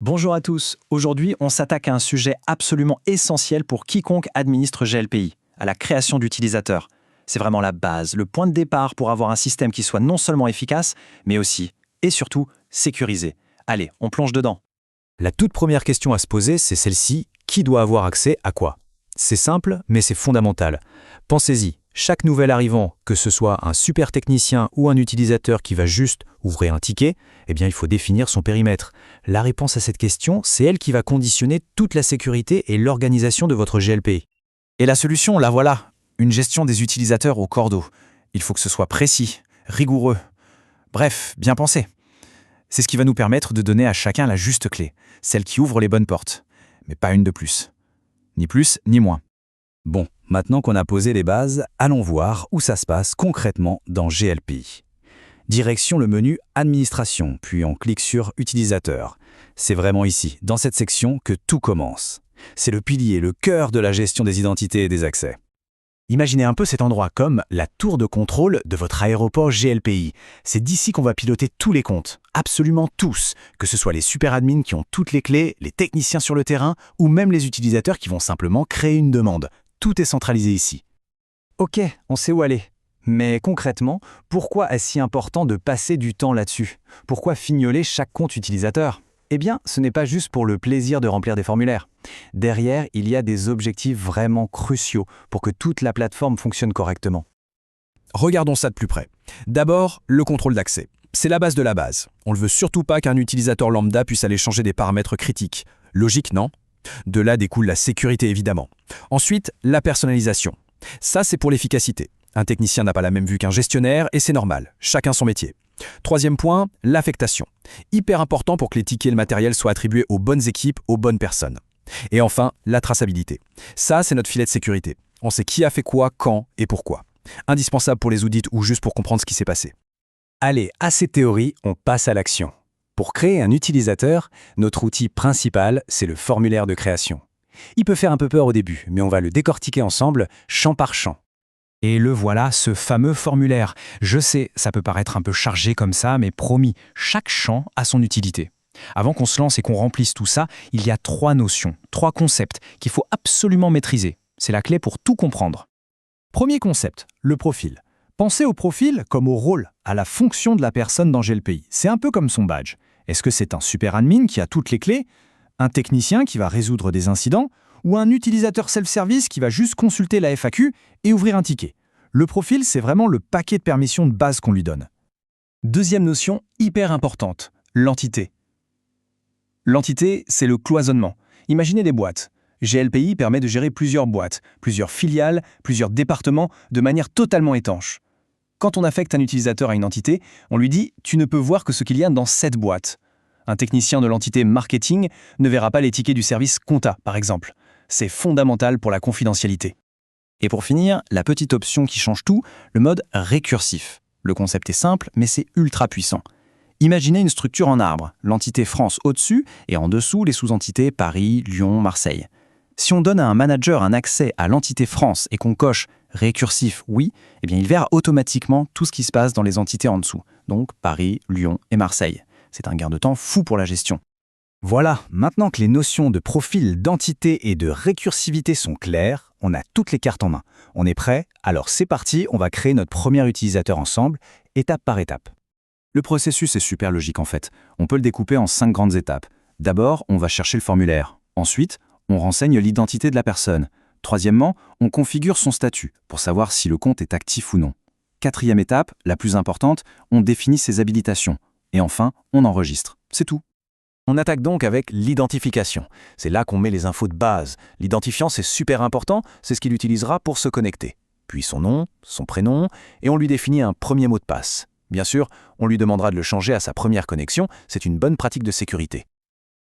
Bonjour à tous. Aujourd'hui, on s'attaque à un sujet absolument essentiel pour quiconque administre GLPI, à la création d'utilisateurs. C'est vraiment la base, le point de départ pour avoir un système qui soit non seulement efficace, mais aussi, et surtout, sécurisé. Allez, on plonge dedans. La toute première question à se poser, c'est celle-ci, qui doit avoir accès à quoi? C'est simple, mais c'est fondamental. Pensez-y, chaque nouvel arrivant, que ce soit un super technicien ou un utilisateur qui va juste ouvrir un ticket, eh bien il faut définir son périmètre. La réponse à cette question, c'est elle qui va conditionner toute la sécurité et l'organisation de votre GLPI. Et la solution, la voilà. Une gestion des utilisateurs au cordeau. Il faut que ce soit précis, rigoureux. Bref, bien pensé. C'est ce qui va nous permettre de donner à chacun la juste clé, celle qui ouvre les bonnes portes. Mais pas une de plus. Ni plus, ni moins. Bon, maintenant qu'on a posé les bases, allons voir où ça se passe concrètement dans GLPI. Direction le menu Administration, puis on clique sur Utilisateur. C'est vraiment ici, dans cette section, que tout commence. C'est le pilier, le cœur de la gestion des identités et des accès. Imaginez un peu cet endroit comme la tour de contrôle de votre aéroport GLPI. C'est d'ici qu'on va piloter tous les comptes, absolument tous, que ce soit les super admins qui ont toutes les clés, les techniciens sur le terrain, ou même les utilisateurs qui vont simplement créer une demande. Tout est centralisé ici. Ok, on sait où aller. Mais concrètement, pourquoi est-ce si important de passer du temps là-dessus? Pourquoi fignoler chaque compte utilisateur? Eh bien, ce n'est pas juste pour le plaisir de remplir des formulaires. Derrière, il y a des objectifs vraiment cruciaux pour que toute la plateforme fonctionne correctement. Regardons ça de plus près. D'abord, le contrôle d'accès. C'est la base de la base. On ne veut surtout pas qu'un utilisateur lambda puisse aller changer des paramètres critiques. Logique, non? De là découle la sécurité, évidemment. Ensuite, la personnalisation. Ça, c'est pour l'efficacité. Un technicien n'a pas la même vue qu'un gestionnaire et c'est normal. Chacun son métier. Troisième point, l'affectation. Hyper important pour que les tickets et le matériel soient attribués aux bonnes équipes, aux bonnes personnes. Et enfin, la traçabilité. Ça, c'est notre filet de sécurité. On sait qui a fait quoi, quand et pourquoi. Indispensable pour les audits ou juste pour comprendre ce qui s'est passé. Allez, assez théorie, on passe à l'action. Pour créer un utilisateur, notre outil principal, c'est le formulaire de création. Il peut faire un peu peur au début, mais on va le décortiquer ensemble, champ par champ. Et le voilà, ce fameux formulaire. Je sais, ça peut paraître un peu chargé comme ça, mais promis, chaque champ a son utilité. Avant qu'on se lance et qu'on remplisse tout ça, il y a 3 notions, 3 concepts qu'il faut absolument maîtriser. C'est la clé pour tout comprendre. Premier concept, le profil. Pensez au profil comme au rôle, à la fonction de la personne dans GLPI. C'est un peu comme son badge. Est-ce que c'est un super admin qui a toutes les clés, un technicien qui va résoudre des incidents, ou un utilisateur self-service qui va juste consulter la FAQ et ouvrir un ticket? Le profil, c'est vraiment le paquet de permissions de base qu'on lui donne. Deuxième notion hyper importante, l'entité. L'entité, c'est le cloisonnement. Imaginez des boîtes. GLPI permet de gérer plusieurs boîtes, plusieurs filiales, plusieurs départements de manière totalement étanche. Quand on affecte un utilisateur à une entité, on lui dit « tu ne peux voir que ce qu'il y a dans cette boîte ». Un technicien de l'entité marketing ne verra pas les tickets du service compta, par exemple. C'est fondamental pour la confidentialité. Et pour finir, la petite option qui change tout, le mode récursif. Le concept est simple, mais c'est ultra puissant. Imaginez une structure en arbre, l'entité France au-dessus et en dessous les sous-entités Paris, Lyon, Marseille. Si on donne à un manager un accès à l'entité France et qu'on coche récursif oui, eh bien il verra automatiquement tout ce qui se passe dans les entités en dessous, donc Paris, Lyon et Marseille. C'est un gain de temps fou pour la gestion. Voilà, maintenant que les notions de profil, d'entité et de récursivité sont claires, on a toutes les cartes en main. On est prêt? Alors c'est parti, on va créer notre premier utilisateur ensemble, étape par étape. Le processus est super logique en fait. On peut le découper en 5 grandes étapes. D'abord, on va chercher le formulaire. Ensuite, on renseigne l'identité de la personne. Troisièmement, on configure son statut pour savoir si le compte est actif ou non. Quatrième étape, la plus importante, on définit ses habilitations. Et enfin, on enregistre. C'est tout. On attaque donc avec l'identification. C'est là qu'on met les infos de base. L'identifiant, c'est super important, c'est ce qu'il utilisera pour se connecter. Puis son nom, son prénom, et on lui définit un premier mot de passe. Bien sûr, on lui demandera de le changer à sa première connexion, c'est une bonne pratique de sécurité.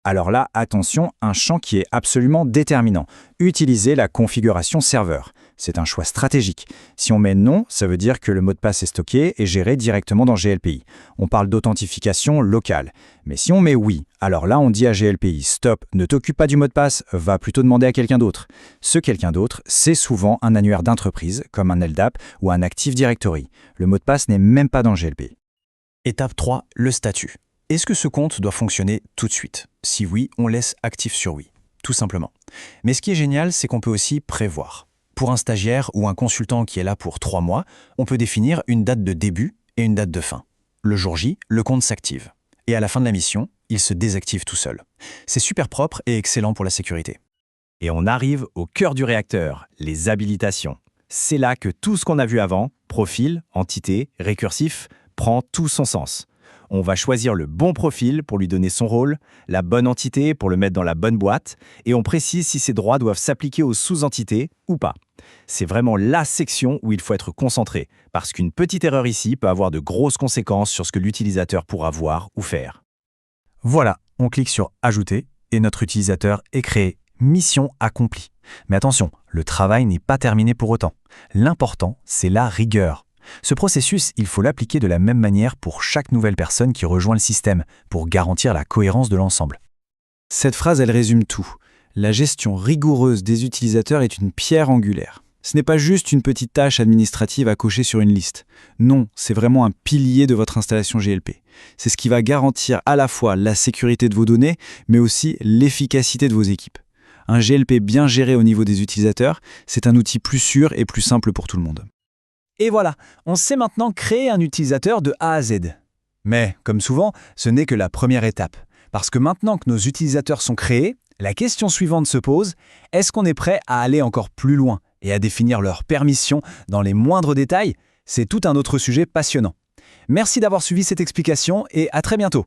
Alors là, attention, un champ qui est absolument déterminant. Utilisez la configuration serveur. C'est un choix stratégique. Si on met non, ça veut dire que le mot de passe est stocké et géré directement dans GLPI. On parle d'authentification locale. Mais si on met oui, alors là on dit à GLPI, stop, ne t'occupe pas du mot de passe, va plutôt demander à quelqu'un d'autre. Ce quelqu'un d'autre, c'est souvent un annuaire d'entreprise, comme un LDAP ou un Active Directory. Le mot de passe n'est même pas dans GLPI. Étape 3, le statut. Est-ce que ce compte doit fonctionner tout de suite? Si oui, on laisse actif sur oui, tout simplement. Mais ce qui est génial, c'est qu'on peut aussi prévoir. Pour un stagiaire ou un consultant qui est là pour 3 mois, on peut définir une date de début et une date de fin. Le jour J, le compte s'active. Et à la fin de la mission, il se désactive tout seul. C'est super propre et excellent pour la sécurité. Et on arrive au cœur du réacteur, les habilitations. C'est là que tout ce qu'on a vu avant, profil, entité, récursif, prend tout son sens. On va choisir le bon profil pour lui donner son rôle, la bonne entité pour le mettre dans la bonne boîte, et on précise si ces droits doivent s'appliquer aux sous-entités ou pas. C'est vraiment la section où il faut être concentré, parce qu'une petite erreur ici peut avoir de grosses conséquences sur ce que l'utilisateur pourra voir ou faire. Voilà, on clique sur « Ajouter » et notre utilisateur est créé. Mission accomplie. Mais attention, le travail n'est pas terminé pour autant. L'important, c'est la rigueur. Ce processus, il faut l'appliquer de la même manière pour chaque nouvelle personne qui rejoint le système, pour garantir la cohérence de l'ensemble. Cette phrase, elle résume tout. La gestion rigoureuse des utilisateurs est une pierre angulaire. Ce n'est pas juste une petite tâche administrative à cocher sur une liste. Non, c'est vraiment un pilier de votre installation GLP. C'est ce qui va garantir à la fois la sécurité de vos données, mais aussi l'efficacité de vos équipes. Un GLP bien géré au niveau des utilisateurs, c'est un outil plus sûr et plus simple pour tout le monde. Et voilà, on sait maintenant créer un utilisateur de A à Z. Mais, comme souvent, ce n'est que la première étape. Parce que maintenant que nos utilisateurs sont créés, la question suivante se pose, est-ce qu'on est prêt à aller encore plus loin et à définir leurs permissions dans les moindres détails? C'est tout un autre sujet passionnant. Merci d'avoir suivi cette explication et à très bientôt.